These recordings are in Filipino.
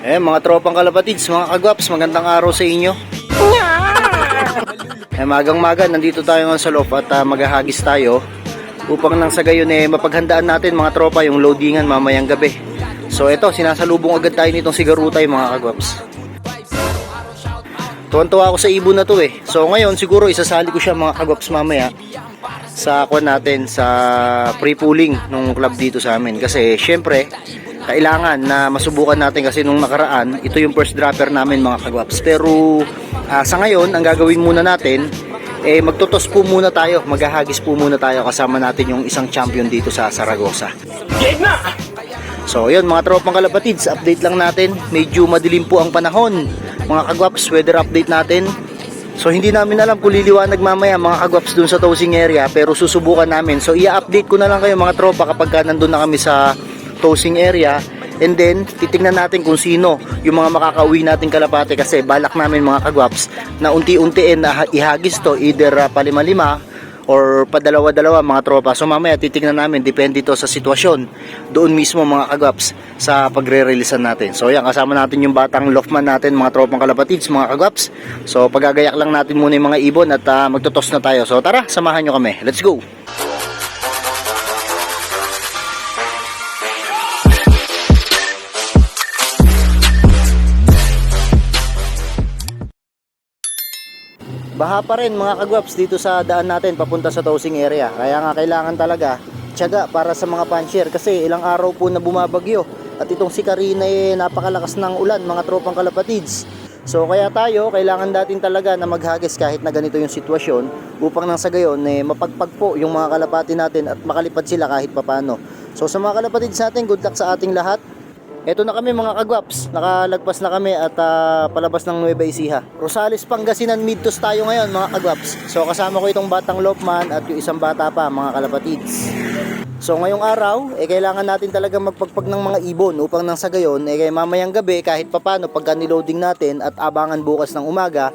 Mga tropang kalapatids, mga kagwaps, magandang araw sa inyo. Magang-maga, nandito tayo ngayon sa loob at maghahagis tayo upang nang sa gayon mapaghandaan natin mga tropa yung loadingan mamayang gabi. So ito, sinasalubong agad tayo nitong sigarutay mga kagwaps. Tuwan-tuwa ako sa ibon na to So ngayon siguro isasali ko siya mga kagwaps mamaya sa kwan natin sa pre-pooling ng club dito sa amin. Kasi syempre kailangan na masubukan natin kasi nung nakaraan ito yung first dropper namin mga kagwaps. Pero sa ngayon ang gagawin muna natin magtutos po muna tayo, maghahagis po muna tayo kasama natin yung isang champion dito sa Zaragoza. So yun mga tropang kalapatids, update lang natin. Medyo madilim po ang panahon mga kagwaps, weather update natin. So hindi namin alam kung liliwanag mamaya mga kagwaps dun sa tossing area, pero susubukan namin. So i-update ko na lang kayo mga tropa kapag nandun na kami sa tossing area, and then titingnan natin kung sino yung mga makakauwi natin kalapate, kasi balak namin mga kagwaps na unti-untiin na ihagis to, either palima-lima or padalawa-dalawa mga tropa. So mamaya titingnan namin, depende to sa sitwasyon doon mismo mga kagwaps sa pagre-releasean natin. So yan, kasama natin yung batang loftman natin mga tropang kalapatids mga kagwaps. So pagagayak lang natin muna yung mga ibon at magtotos na tayo. So tara, samahan nyo kami, let's go. Baha pa rin mga kagwaps dito sa daan natin papunta sa tossing area. Kaya nga kailangan talaga tiyaga para sa mga puncher kasi ilang araw po na bumabagyo. At itong si Karina napakalakas ng ulan mga tropang kalapatids. So kaya tayo kailangan natin talaga na maghagis kahit na ganito yung sitwasyon upang nang sa gayon mapagpag po yung mga kalapati natin at makalipad sila kahit papano. So sa mga kalapatids natin, good luck sa ating lahat. Eto na kami mga kagwaps, nakalagpas na kami at palabas ng Nueva Ecija. Rosales, Pangasinan, Midtos tayo ngayon mga kagwaps. So kasama ko itong batang lopman at yung isang bata pa mga kalapatids. So ngayong araw, kailangan natin talaga magpagpag ng mga ibon upang nang sa gayon, kay mamayang gabi kahit papano pagka niloading natin at abangan bukas ng umaga,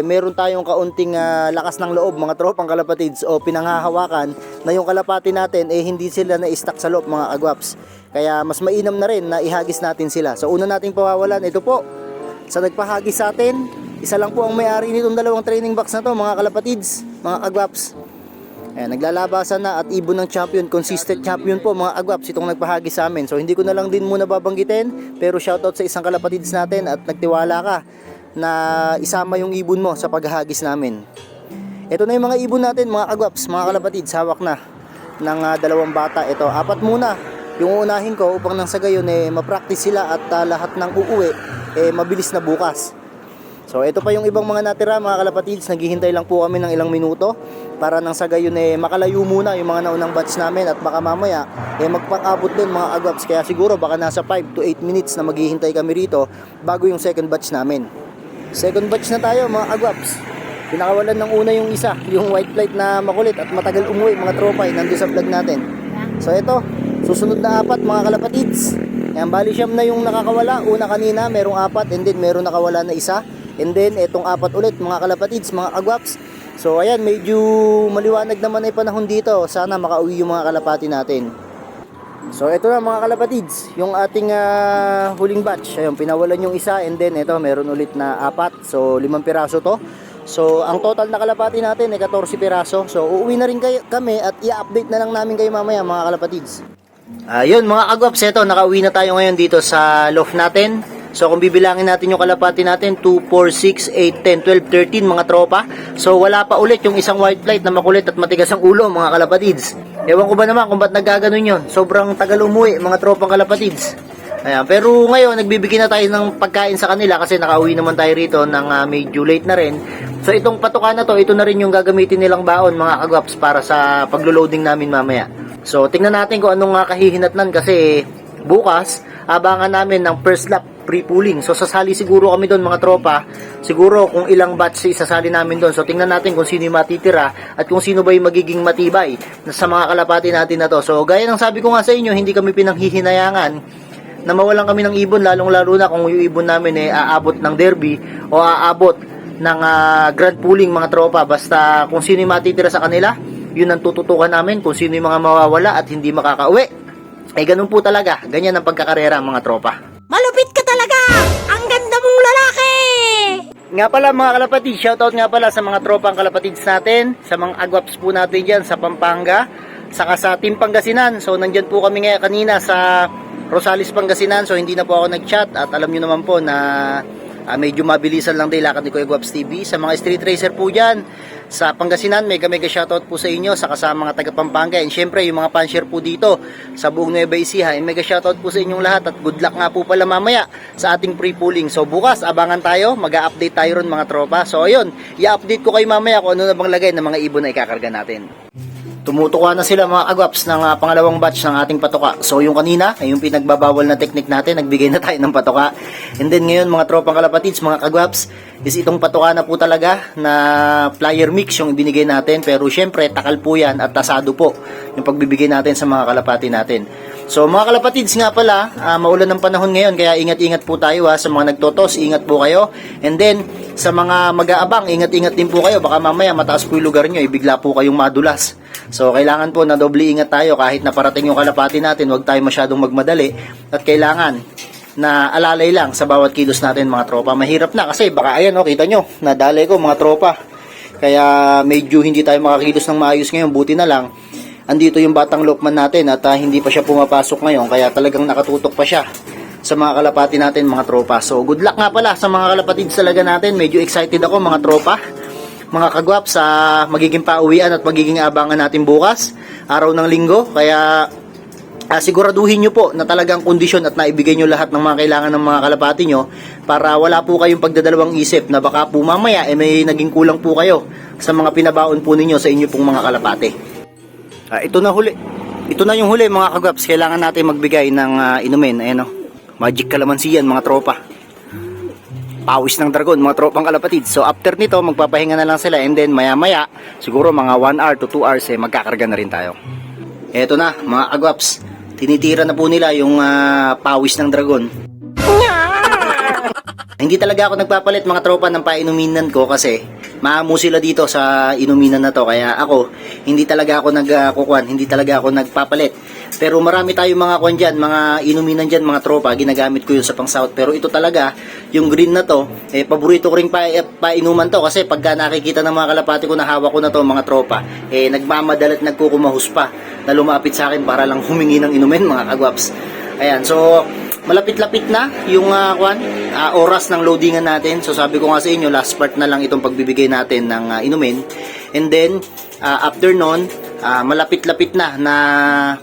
meron tayong kaunting lakas ng loob mga tropang kalapatids o pinanghahawakan na yung kalapati natin hindi sila na-stuck sa loob mga kagwaps. Kaya mas mainam na rin na ihagis natin sila. So una nating pawawalan, ito po sa nagpahagis sa atin, isa lang po ang may-ari nitong dalawang training box na to mga kalapatids, mga kagwaps. Naglalabasan na at ibon ng champion, consistent champion po mga kagwaps itong nagpahagis sa amin. So hindi ko na lang din muna babanggitin, pero shoutout sa isang kalapatids natin at nagtiwala ka na isama yung ibon mo sa paghahagis namin. Ito na yung mga ibon natin mga kagwaps, mga kalapatids, hawak na ng dalawang bata. Ito, apat muna yung unahin ko upang nang sa gayon ma-practice sila at lahat ng uuwi mabilis na bukas. So ito pa yung ibang mga natira mga kalapatids, naghihintay lang po kami ng ilang minuto para nang sa gayon makalayo muna yung mga naunang batch namin at baka mamaya magpang-abot din mga kagwaps. Kaya siguro baka nasa 5 to 8 minutes na maghihintay kami rito bago yung second batch namin. Second batch na tayo mga kagwaps. Pinakawalan ng una yung isa, yung white flight na makulit at matagal umuwi mga tropa, nandun sa vlog natin. So ito, susunod na apat mga kalapatids. Ayan, bali siyam na yung nakakawala. Una kanina merong apat, and then meron nakawala na isa, and then etong apat ulit mga kalapatids, mga kagwaps. So ayan, medyo maliwanag naman ay panahon dito. Sana makauwi yung mga kalapati natin. So ito na mga kalapatids, yung ating huling batch. Ayun, pinawalan yung isa, and then ito meron ulit na apat. So 5 piraso to. So ang total na kalapati natin 14 piraso. So uuwi na rin kami at i-update na lang namin kayo mamaya mga kalapatids. Ayun mga kagwaps, eto nakauwi na tayo ngayon dito sa loft natin. So kung bibilangin natin yung kalapati natin, 2, 4, 6, 8, 10, 12, 13 mga tropa. So wala pa ulit yung isang white flight na makulit at matigas ang ulo mga kalapatids. Ewan ko ba naman kung ba't nagkaganon yun. Sobrang tagal umuwi mga tropang kalapatids. Ayan, pero ngayon nagbibigay na tayo ng pagkain sa kanila kasi nakauwi naman tayo rito ng medyo late na rin. So itong patukan na to, ito na rin yung gagamitin nilang baon mga kagwaps para sa paglo-loading namin mamaya. So tingnan natin kung anong kahihinatnan kasi bukas abangan namin ng first lap pre-pooling. So sasali siguro kami doon mga tropa. Siguro kung ilang batch isasali namin doon. So tingnan natin kung sino yung matitira at kung sino ba yung magiging matibay sa mga kalapati natin na to. So gaya ng sabi ko nga sa inyo, hindi kami pinanghihinayangan na mawalan kami ng ibon, lalong-lalo na kung yung ibon namin aabot ng derby o aabot ng grand pooling mga tropa. Basta kung sino yung matitira sa kanila, yun ang tututukan namin. Kung sino yung mga mawawala at hindi makakauwi, ganun po talaga, ganyan ang pagkakarera mga tropa. Malupit ka talaga! Nga pala mga kalapatid, shoutout nga pala sa mga tropang kalapatids natin, sa mga agwaps po natin dyan sa Pampanga, saka sa Team Pangasinan. So nandyan po kami ngayon kanina sa Rosales, Pangasinan. So hindi na po ako nag-chat at alam nyo naman po na medyo mabilisan lang din lakad ni Kuya Guaps TV. Sa mga street racer po dyan sa Pangasinan, mega shoutout po sa inyo, saka sa mga taga Pampanga, and syempre yung mga pansher po dito sa buong Nueva Ecija, mega shoutout po sa inyong lahat, at good luck nga po pala mamaya sa ating pre-pooling. So bukas abangan tayo, mag-a-update tayo ron mga tropa. So ayun, i-update ko kayo mamaya kung ano na bang lagay ng mga ibon na ikakarga natin. Tumutuka na sila mga agwaps ng pangalawang batch ng ating patoka. So yung kanina, ay yung pinagbabawal na technique natin, nagbigay na tayo ng patoka. And then ngayon mga tropang kalapatids, mga agwaps, is itong patoka na po talaga na flyer mix yung ibinigay natin. Pero syempre, takal po yan at tasado po yung pagbibigay natin sa mga kalapati natin. So mga kalapatids nga pala, maulan ng panahon ngayon, kaya ingat-ingat po tayo sa mga nagtotos, ingat po kayo. And then sa mga mag-aabang, ingat-ingat din po kayo, baka mamaya mataas po yung lugar nyo, bigla po kayong madulas. So kailangan po na doble ingat tayo kahit na parating yung kalapati natin, huwag tayo masyadong magmadali, at kailangan na alalay lang sa bawat kilos natin mga tropa. Mahirap na kasi baka ayan kita nyo, nadalay ko mga tropa. Kaya medyo hindi tayo makakilos ng maayos ngayon, buti na lang andito yung batang Lokman natin at hindi pa siya pumapasok ngayon, kaya talagang nakatutok pa siya sa mga kalapati natin mga tropa. So good luck nga pala sa mga kalapatid talaga natin. Medyo excited ako mga tropa, mga kagwap, sa magiging pauwian at magiging abangan natin bukas, araw ng linggo. Kaya siguraduhin nyo po na talagang kondisyon at naibigay nyo lahat ng mga kailangan ng mga kalapati nyo, para wala po kayong pagdadalawang isip na baka po mamaya may naging kulang po kayo sa mga pinabaon po ninyo sa inyo pong mga kalapati. Ito na yung huli mga kagwaps. Kailangan natin magbigay ng inumin. Ayan magic kalamansi yan mga tropa. Pawis ng dragon mga tropang kalapatid. So after nito magpapahinga na lang sila, and then maya maya siguro mga 1 hour to 2 hours magkakarga na rin tayo. Eto na mga kagwaps, tinitira na po nila yung pawis ng dragon. Hindi talaga ako nagpapalit mga tropa ng painuminan ko kasi maamo sila dito sa inuminan na to, kaya ako hindi talaga ako hindi talaga ako nagpapalit. Pero marami tayong mga kwan dyan, mga inuminan dyan mga tropa, ginagamit ko yun sa pang south. Pero ito talaga, yung green na to, paborito ko rin painuman to, kasi pagka nakikita ng mga kalapati ko na hawak ko na to mga tropa, nagmamadala at nagkukumahus pa na lumapit sa akin para lang humingi ng inumin mga kagwaps. Ayan, so malapit-lapit na yung oras ng loadingan natin. So sabi ko nga sa inyo, last part na lang itong pagbibigay natin ng inumin. And then after nun, malapit-lapit na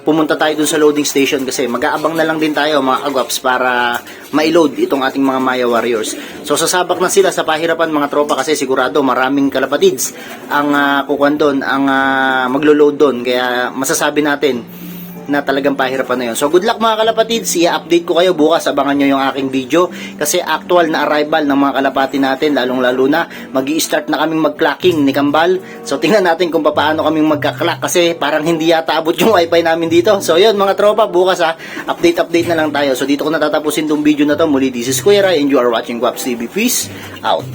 pumunta tayo dun sa loading station, kasi mag-aabang na lang din tayo mga kagwaps para ma-load itong ating mga Maya Warriors. So sasabak na sila sa pahirapan mga tropa, kasi sigurado maraming kalapatids ang kukuhan doon, ang maglo-load doon, kaya masasabi natin na talagang pahirapan na yun. So good luck mga kalapatids, i-update ko kayo bukas, abangan nyo yung aking video, kasi actual na arrival ng mga kalapati natin, lalong lalo na mag-i-start na kaming mag-clacking ni Kambal. So tingnan natin kung paano kaming magka-clack, kasi parang hindi yata abot yung wifi namin dito. So yun mga tropa, bukas update na lang tayo. So dito ko natatapusin tong video na to. Muli, this is Kuya Ray and you are watching Guaps TV. Peace out.